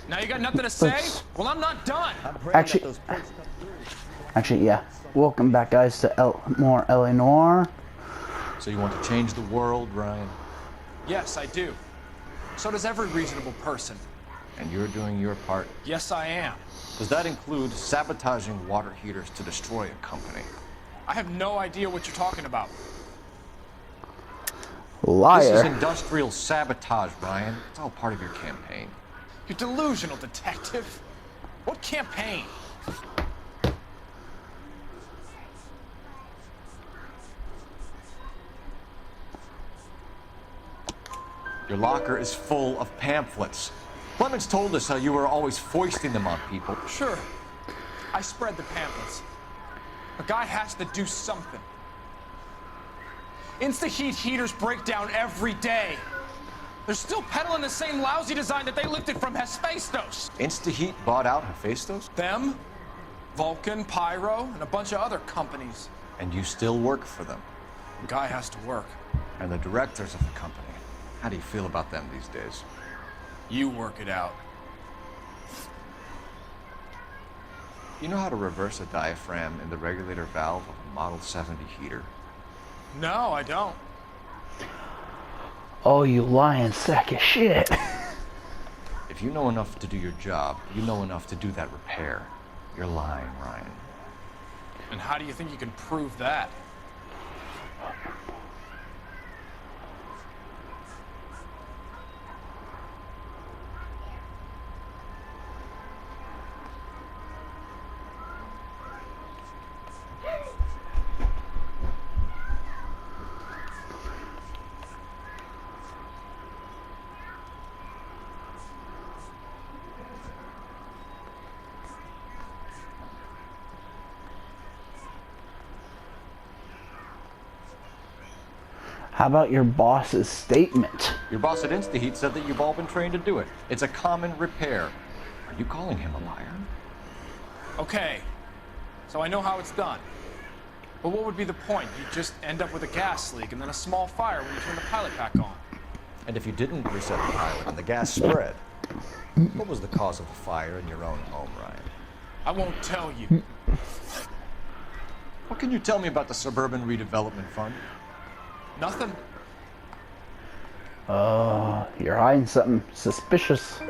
Now you got nothing to say? Well, I'm not done. Actually, yeah. Welcome back, guys, to more LA Noire. So you want to change the world, Ryan? Yes, I do. So does every reasonable person. And you're doing your part? Yes, I am. Does that include sabotaging water heaters to destroy a company? I have no idea what you're talking about. Liar. This is industrial sabotage, Ryan. It's all part of your campaign. You're delusional, detective. What campaign? Your locker is full of pamphlets. Clemens told us how you were always foisting them on people. Sure. I spread the pamphlets. A guy has to do something. Insta-heat heaters break down every day. They're still peddling the same lousy design that they lifted from Hephaestus. Insta-heat bought out Hephaestus? Them, Vulcan, Pyro, and a bunch of other companies. And you still work for them. A guy has to work. And the directors of the company. How do you feel about them these days? You work it out. You know how to reverse a diaphragm in the regulator valve of a Model 70 heater? No, I don't. Oh, you lying sack of shit. If you know enough to do your job, you know enough to do that repair. You're lying, Ryan. And how do you think you can prove that? How about your boss's statement? Your boss at InstaHeat said that you've all been trained to do it. It's a common repair. Are you calling him a liar? Okay, so I know how it's done. But what would be the point? You just end up with a gas leak and then a small fire when you turn the pilot pack on. And if you didn't reset the pilot and the gas spread, what was the cause of the fire in your own home, Ryan? I won't tell you. What can you tell me about the Suburban Redevelopment Fund? Nothing. You're hiding something suspicious.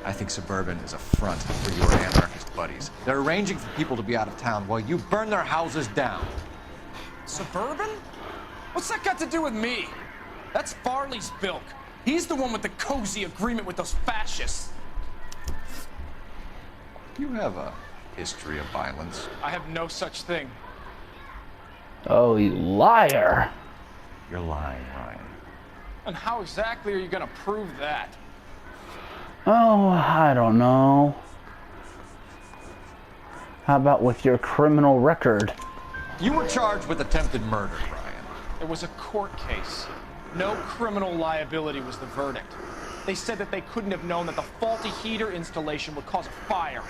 I think Suburban is a front for your anarchist buddies. They're arranging for people to be out of town while you burn their houses down. Suburban? What's that got to do with me? That's Farley's bilk. He's the one with the cozy agreement with those fascists. You have a history of violence. I have no such thing. Oh, you liar. You're lying, Ryan. And how exactly are you gonna prove that? Oh, I don't know. How about with your criminal record? You were charged with attempted murder, Ryan. It was a court case. No criminal liability was the verdict. They said that they couldn't have known that the faulty heater installation would cause a fire.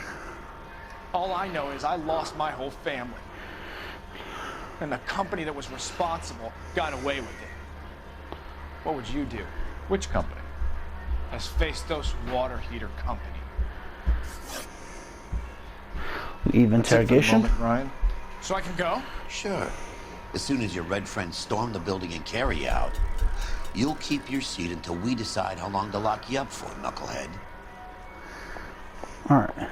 All I know is I lost my whole family. And the company that was responsible got away with it. What would you do? Which company? Hephaestus water heater company. Leave interrogation? Moment, Ryan. So I can go? Sure. As soon as your red friends storm the building and carry you out, you'll keep your seat until we decide how long to lock you up for, knucklehead. Alright.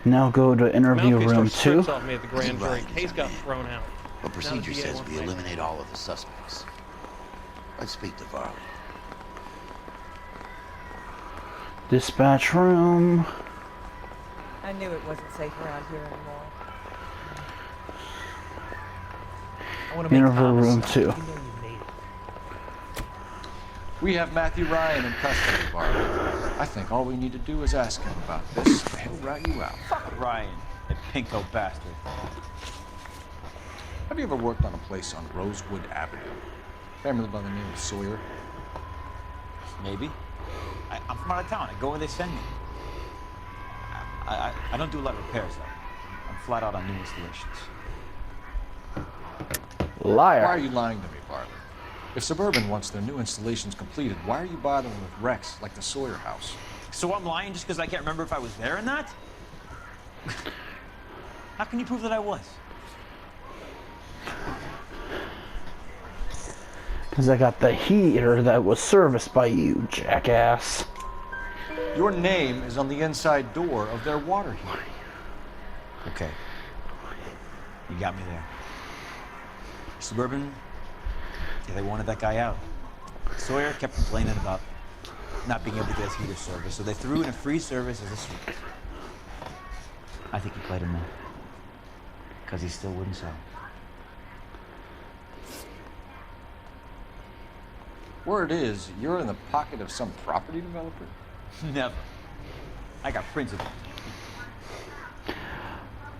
Now go to interview room 2. Off me at the grand jury. Case got thrown out. The procedure says we eliminate all of the suspects. Let's speak to Varley. Dispatch room. I knew it wasn't safe around here anymore. I want to make Interview room homicide. 2. You know you made it. We have Matthew Ryan in custody, Barley. I think all we need to do is ask him about this, and he'll rat you out. Fuck Ryan, that pinko bastard. Have you ever worked on a place on Rosewood Avenue? Family by the name of Sawyer? Maybe. I'm from out of town. I go where they send me. I don't do a lot of repairs, though. I'm flat out on new installations. Liar. Why are you lying to me, Barley? If Suburban wants their new installations completed, why are you bothering with wrecks like the Sawyer house? So I'm lying just because I can't remember if I was there or not? How can you prove that I was? Because I got the heater that was serviced by you, jackass. Your name is on the inside door of their water heater. Okay. You got me there. Suburban, yeah, they wanted that guy out. Sawyer kept complaining about not being able to get his heater service, so they threw in a free service as a sweep. I think he played him there. Because he still wouldn't sell. Word is, you're in the pocket of some property developer? Never. I got principles.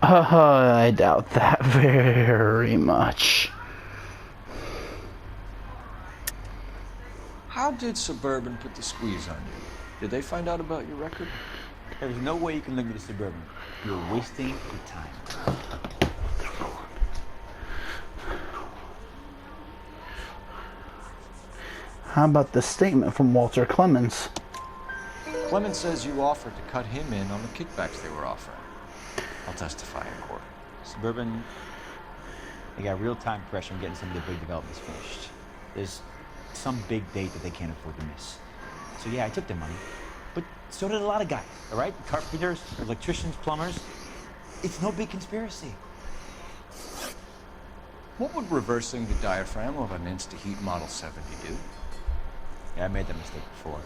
I doubt that very much. How did Suburban put the squeeze on you? Did they find out about your record? There's no way you can link me to Suburban. You're wasting your time. How about the statement from Walter Clemens? Clemens says you offered to cut him in on the kickbacks they were offering. I'll testify in court. Suburban, they got real-time pressure on getting some of their big developments finished. There's some big date that they can't afford to miss. So yeah, I took their money, but so did a lot of guys, all right? Carpenters, electricians, plumbers. It's no big conspiracy. What would reversing the diaphragm of an Insta-Heat Model 70 do? Yeah, I made that mistake before.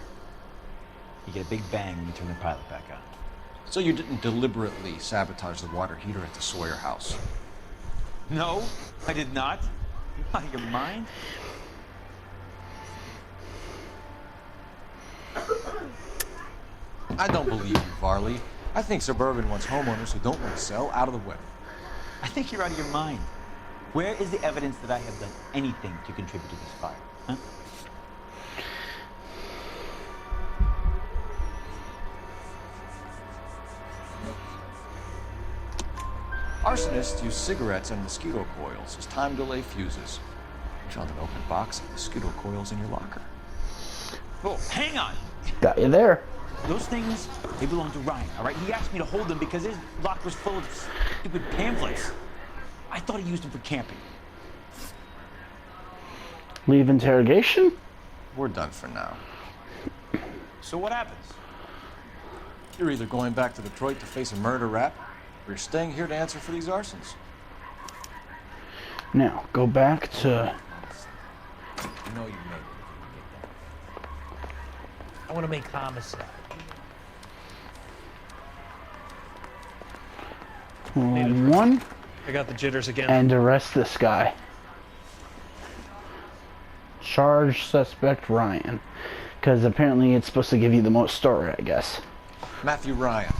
You get a big bang when you turn the pilot back on. So you didn't deliberately sabotage the water heater at the Sawyer house? No, I did not. You out of your mind? I don't believe you, Varley. I think Suburban wants homeowners who don't want to sell out of the way. I think you're out of your mind. Where is the evidence that I have done anything to contribute to this fire? Huh? Arsonists use cigarettes and mosquito coils as time delay fuses. You found an open box of mosquito coils in your locker. Oh, hang on. Got you there. Those things, they belong to Ryan, all right? He asked me to hold them because his locker was full of stupid pamphlets. I thought he used them for camping. Leave interrogation? We're done for now. So what happens? You're either going back to Detroit to face a murder rap, or you're staying here to answer for these arsons. Now, go back to... You know you made it. I want to make homicide. one I got the jitters again. and arrest this guy. Charge suspect Ryan. Because apparently it's supposed to give you the most story, I guess. Matthew Ryan,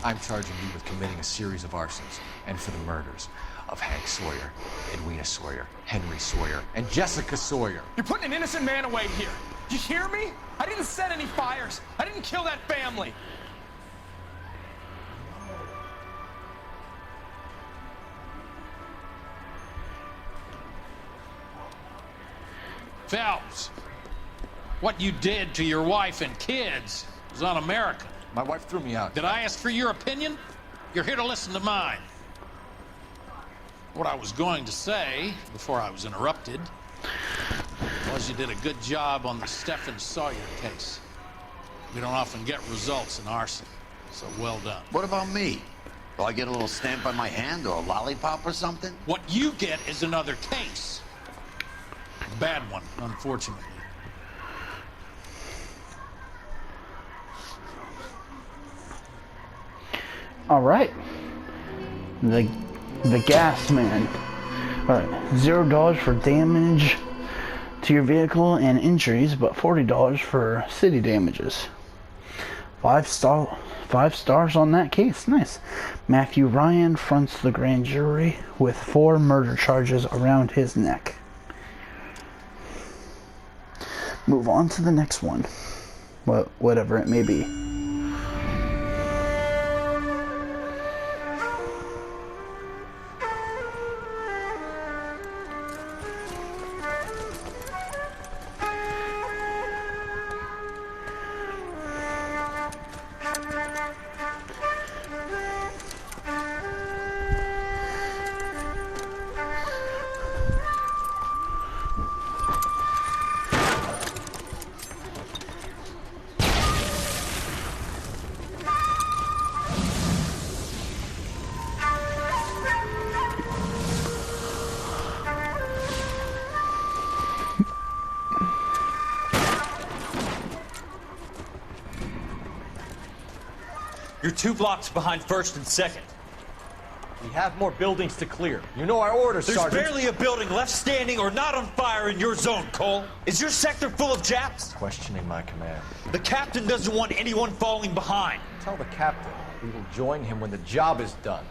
I'm charging you with committing a series of arsons and for the murders of Hank Sawyer, Edwina Sawyer, Henry Sawyer, and Jessica Sawyer. You're putting an innocent man away here. You hear me? I didn't set any fires. I didn't kill that family. Phelps, what you did to your wife and kids was un-American. My wife threw me out. Did I ask for your opinion? You're here to listen to mine. What I was going to say, before I was interrupted, was you did a good job on the Stephen Sawyer case. We don't often get results in arson, so well done. What about me? Do I get a little stamp on my hand or a lollipop or something? What you get is another case. A bad one, unfortunately. All right. The gas man. All right. $0 for damage to your vehicle and injuries, but $40 for city damages. 5 stars on that case. Nice. Matthew Ryan fronts the grand jury with 4 murder charges around his neck. Move on to the next one. Whatever it may be. You're 2 blocks behind 1st and 2nd. We have more buildings to clear. You know our orders, There's Sergeant. barely a building left standing or not on fire in your zone, Cole. Is your sector full of Japs? Questioning my command. The captain doesn't want anyone falling behind. Tell the captain we will join him when the job is done.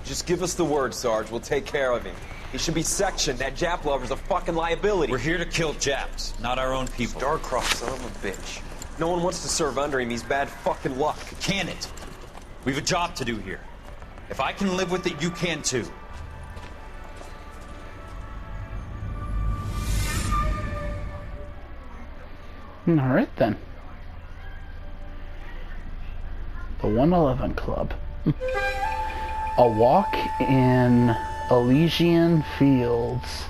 Just give us the word, Sarge. We'll take care of him. He should be sectioned. That Jap lover's a fucking liability. We're here to kill Japs, not our own people. Star-crossed son of a bitch. No one wants to serve under him. He's bad fucking luck. Can it? We've a job to do here. If I can live with it, you can too. All right then. The 111 Club. A walk in Elysian Fields.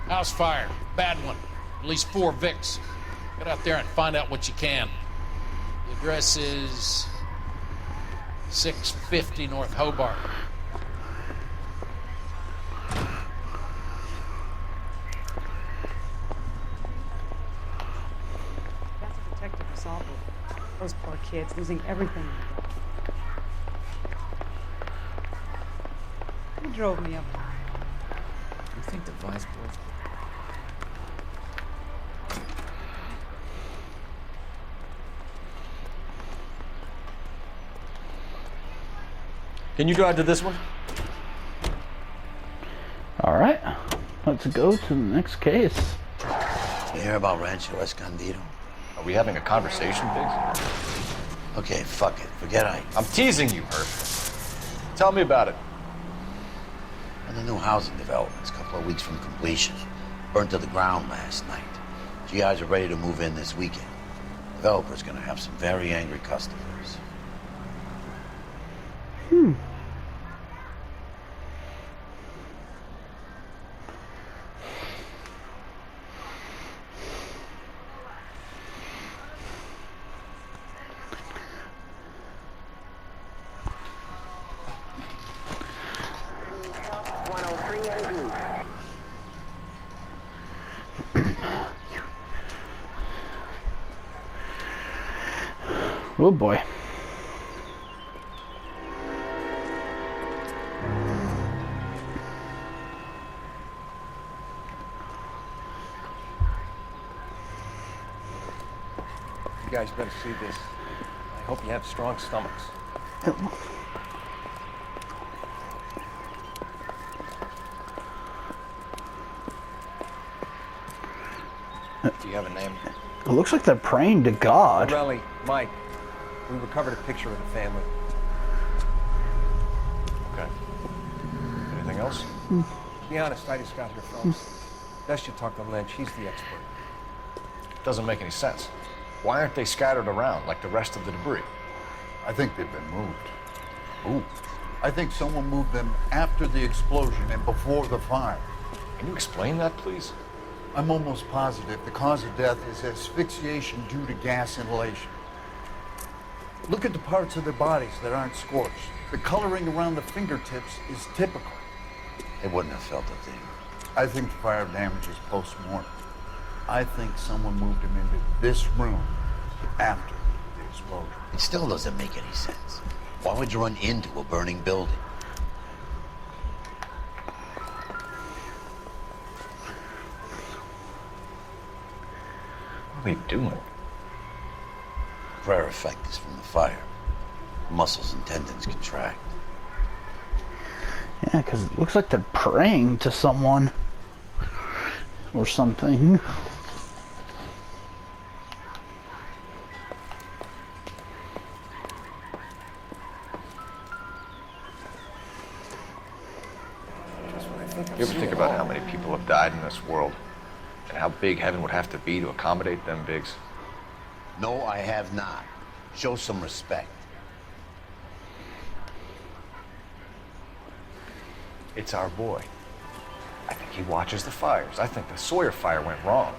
House fire. Bad one. At least 4 Vicks. Get out there and find out what you can. The address is 650 North Hobart. That's a detective assault. Those poor kids losing everything. Who drove me up? You think the vice boys? Can you drive to this one? All right, let's go to the next case. You hear about Rancho Escondido? Are we having a conversation, Biggs? Okay, fuck it. Forget I'm teasing you, Herb. Tell me about it. And the new housing development's a couple of weeks from completion. Burned to the ground last night. GIs are ready to move in this weekend. Developer's gonna have some very angry customers. Oh boy. You guys better see this. I hope you have strong stomachs. Do you have a name? It looks like they're praying to God. Morelli, Mike. We recovered a picture of the family. Okay. Anything else? To be honest, I just got here first. Best you talk to Lynch. He's the expert. Doesn't make any sense. Why aren't they scattered around like the rest of the debris? I think they've been moved. Ooh. I think someone moved them after the explosion and before the fire. Can you explain that, please? I'm almost positive the cause of death is asphyxiation due to gas inhalation. Look at the parts of their bodies that aren't scorched. The coloring around the fingertips is typical. They wouldn't have felt a thing. I think the fire damage is post-mortem. I think someone moved him into this room after the explosion. It still doesn't make any sense. Why would you run into a burning building? What are they doing? Prayer effect is from the fire. Muscles and tendons contract. Yeah, because it looks like they're praying to someone or something. You ever think about how many people have died in this world? And how big heaven would have to be to accommodate them, Biggs? No, I have not. Show some respect. It's our boy. I think he watches the fires. I think the Sawyer fire went wrong.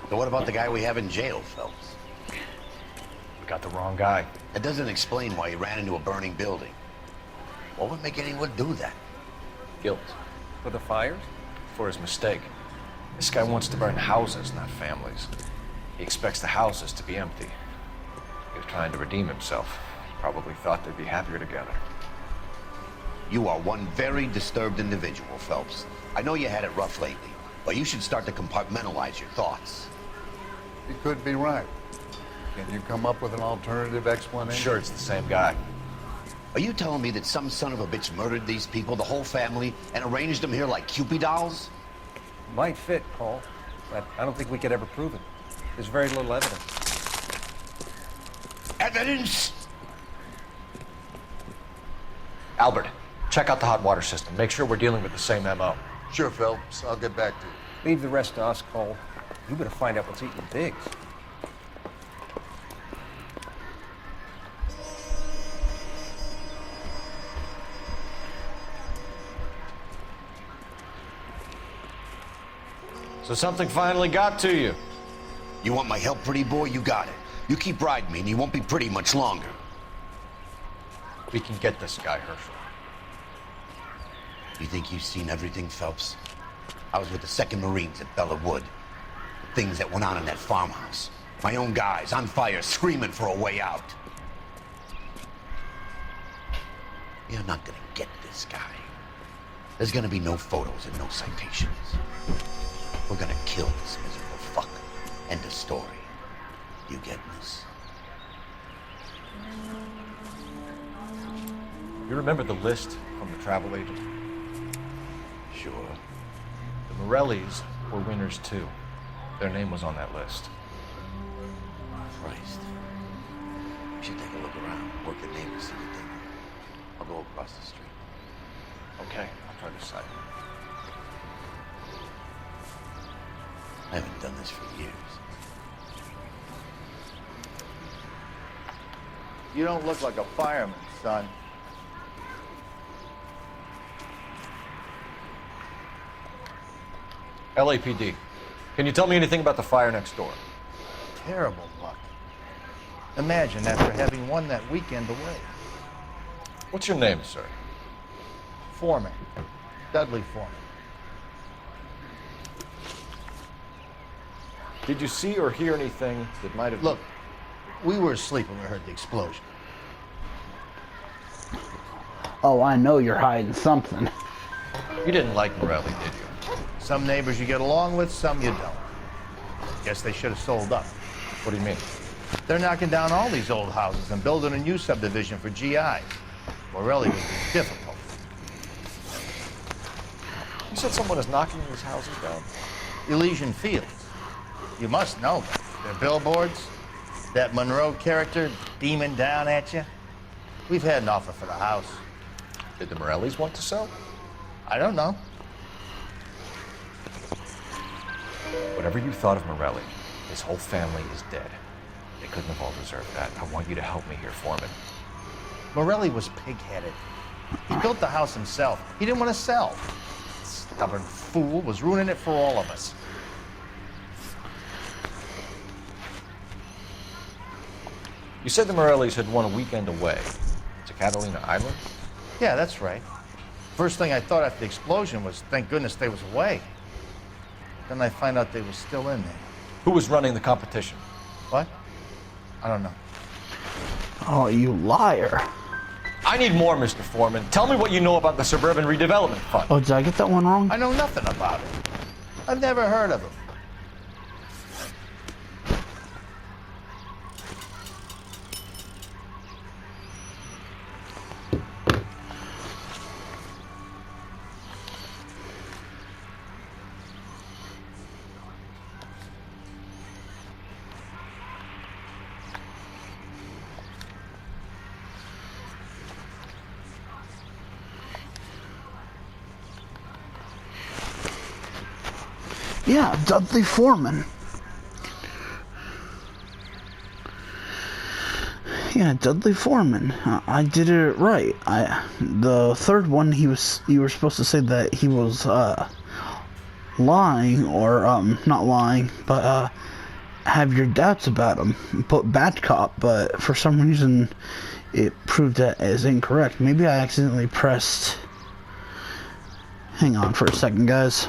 So what about the guy we have in jail, Phelps? We got the wrong guy. That doesn't explain why he ran into a burning building. What would make anyone do that? Guilt. For the fires? For his mistake. This guy wants to burn houses, not families. He expects the houses to be empty. He was trying to redeem himself. He probably thought they'd be happier together. You are one very disturbed individual, Phelps. I know you had it rough lately, but you should start to compartmentalize your thoughts. You could be right. Can you come up with an alternative explanation? Sure, it's the same guy. Are you telling me that some son of a bitch murdered these people, the whole family, and arranged them here like Cupid dolls? Might fit, Cole, but I don't think we could ever prove it. There's very little evidence. Evidence? Albert, check out the hot water system. Make sure we're dealing with the same MO. Sure, Phelps. I'll get back to you. Leave the rest to us, Cole. You better find out what's eating Biggs. So something finally got to you. You want my help, pretty boy? You got it. You keep riding me and you won't be pretty much longer. We can get this guy, Herschel. You think you've seen everything, Phelps? I was with the 2nd Marines at Bella Wood. The things that went on in that farmhouse. My own guys on fire, screaming for a way out. You're not gonna get this guy. There's gonna be no photos and no citations. We're gonna kill this miserable fuck. End of story. You getting this? You remember the list from the travel agent? Sure. The Morellis were winners too. Their name was on that list. Christ. We should take a look around, work the neighbors, see what they do. I'll go across the street. Okay, I'll try this side. I haven't done this for years. You don't look like a fireman, son. LAPD. Can you tell me anything about the fire next door? Terrible luck. Imagine after having won that weekend away. What's your name, sir? Foreman. Dudley Foreman. Did you see or hear anything that might have... Look, we were asleep when we heard the explosion. Oh, I know you're hiding something. You didn't like Morelli, did you? Some neighbors you get along with, some you don't. Guess they should have sold up. What do you mean? They're knocking down all these old houses and building a new subdivision for GIs. Morelli was being difficult. You said someone is knocking these houses down? Elysian Fields. You must know them. Their billboards, that Monroe character beaming down at you. We've had an offer for the house. Did the Morellis want to sell? I don't know. Whatever you thought of Morelli, his whole family is dead. They couldn't have all deserved that. I want you to help me here, Foreman. Morelli was pig-headed. He built the house himself. He didn't want to sell. Stubborn fool was ruining it for all of us. You said the Morellis had won a weekend away to Catalina Island? Yeah, that's right. First thing I thought after the explosion was, thank goodness they was away. Then I find out they were still in there. Who was running the competition? What? I don't know. Oh, you liar. I need more, Mr. Foreman. Tell me what you know about the Suburban Redevelopment Fund. Oh, did I get that one wrong? I know nothing about it. I've never heard of them. Yeah, Dudley Foreman. Yeah, Dudley Foreman. I did it right. The third one, you were supposed to say that he was lying, or not lying, but have your doubts about him. Put bad cop, but for some reason it proved that as incorrect. Maybe I accidentally pressed. Hang on for a second, guys.